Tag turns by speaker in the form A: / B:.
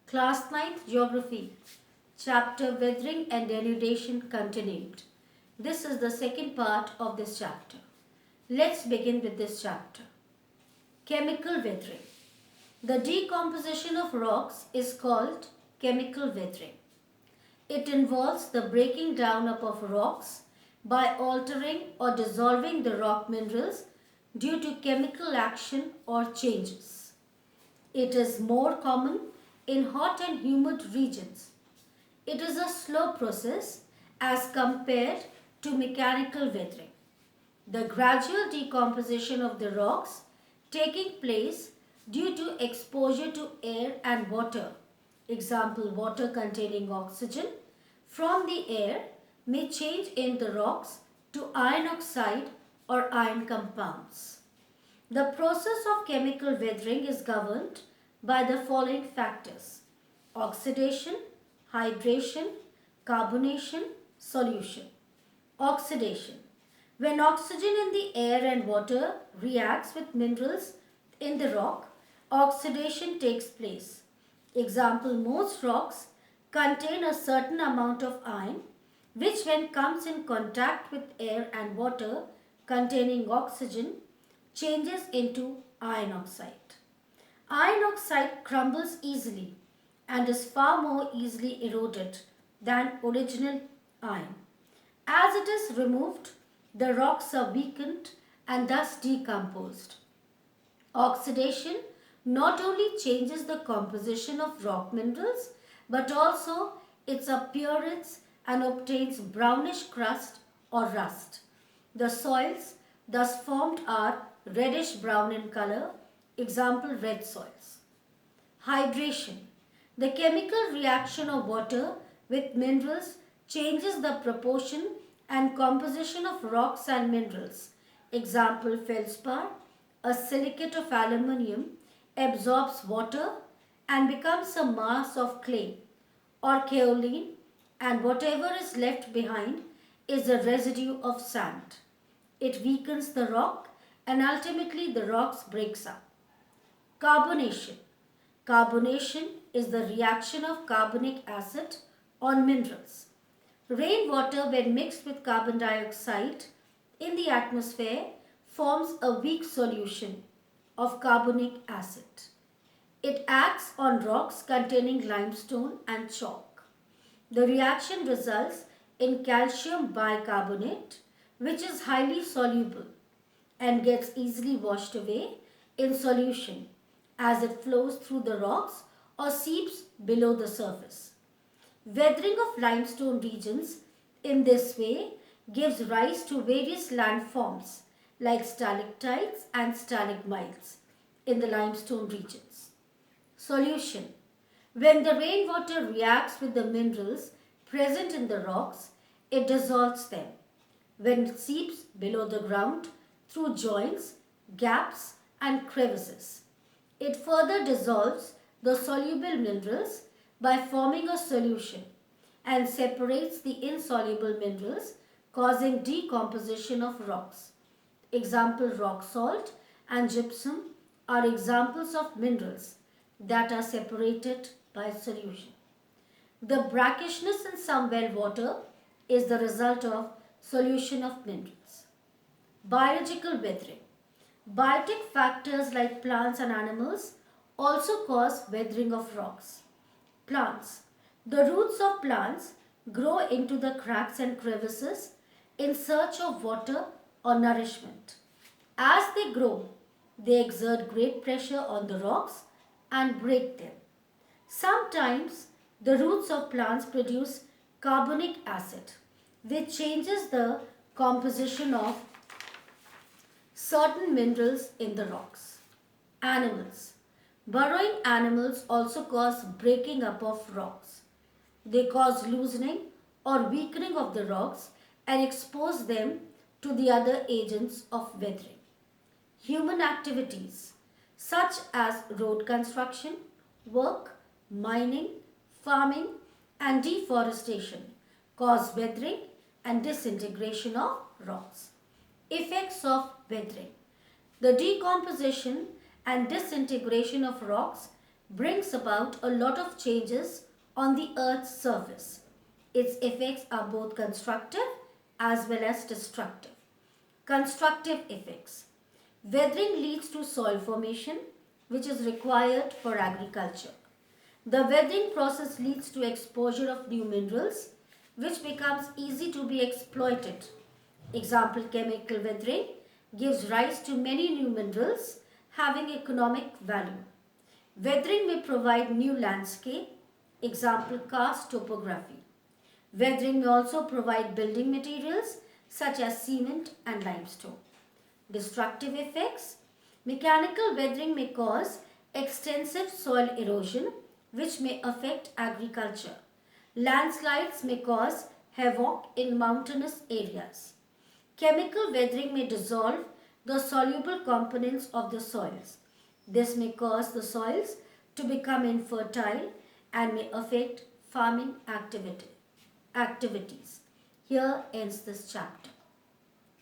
A: Class 9th Geography, Chapter Weathering and Denudation continued. This is the second part of this chapter. Let's begin with this chapter. Chemical weathering. The decomposition of rocks is called chemical weathering. It involves the breaking down up of rocks by altering or dissolving the rock minerals due to chemical action or changes. It is more common in hot and humid regions. It is a slow process as compared to mechanical weathering. The gradual decomposition of the rocks taking place due to exposure to air and water, example water containing oxygen, from the air may change in the rocks to iron oxide or iron compounds. The process of chemical weathering is governed by the following factors: oxidation, hydration, carbonation, solution. Oxidation. When oxygen in the air and water reacts with minerals in the rock, oxidation takes place. Example, most rocks contain a certain amount of iron, which when comes in contact with air and water containing oxygen, changes into iron oxide. Iron oxide crumbles easily and is far more easily eroded than original iron. As it is removed, the rocks are weakened and thus decomposed. Oxidation not only changes the composition of rock minerals but also its appearance and obtains brownish crust or rust. The soils thus formed are reddish brown in color, example red soils. Hydration. The chemical reaction of water with minerals changes the proportion and composition of rocks and minerals. Example, feldspar, a silicate of aluminium, absorbs water and becomes a mass of clay, or kaolin, and whatever is left behind is a residue of sand. It weakens the rock and ultimately the rocks breaks up. Carbonation. Carbonation is the reaction of carbonic acid on minerals. Rainwater, when mixed with carbon dioxide in the atmosphere, forms a weak solution of carbonic acid. It acts on rocks containing limestone and chalk. The reaction results in calcium bicarbonate, which is highly soluble and gets easily washed away in solution as it flows through the rocks or seeps below the surface. Weathering of limestone regions in this way gives rise to various landforms like stalactites and stalagmites in the limestone regions. Solution. When the rainwater reacts with the minerals present in the rocks, it dissolves them. When it seeps below the ground through joints, gaps and crevices, it further dissolves the soluble minerals by forming a solution and separates the insoluble minerals, causing decomposition of rocks. Example, rock salt and gypsum are examples of minerals that are separated by solution. The brackishness in some well water is the result of solution of minerals. Biological weathering. Biotic factors like plants and animals also cause weathering of rocks. Plants. The roots of plants grow into the cracks and crevices in search of water or nourishment. As they grow, they exert great pressure on the rocks and break them. Sometimes the roots of plants produce carbonic acid, which changes the composition of certain minerals in the rocks. Animals. Burrowing animals also cause breaking up of rocks. They cause loosening or weakening of the rocks and expose them to the other agents of weathering. Human activities such as road construction, work, mining, farming and deforestation cause weathering and disintegration of rocks. Effects of weathering. The decomposition and disintegration of rocks brings about a lot of changes on the Earth's surface. Its effects are both constructive as well as destructive. Constructive effects. Weathering leads to soil formation, which is required for agriculture. The weathering process leads to exposure of new minerals, which becomes easy to be exploited. Example, chemical weathering gives rise to many new minerals having economic value. Weathering may provide new landscape, example, karst topography. Weathering may also provide building materials such as cement and limestone. Destructive effects. Mechanical weathering may cause extensive soil erosion, which may affect agriculture. Landslides may cause havoc in mountainous areas. Chemical weathering may dissolve the soluble components of the soils. This may cause the soils to become infertile and may affect farming activities. Here ends this chapter.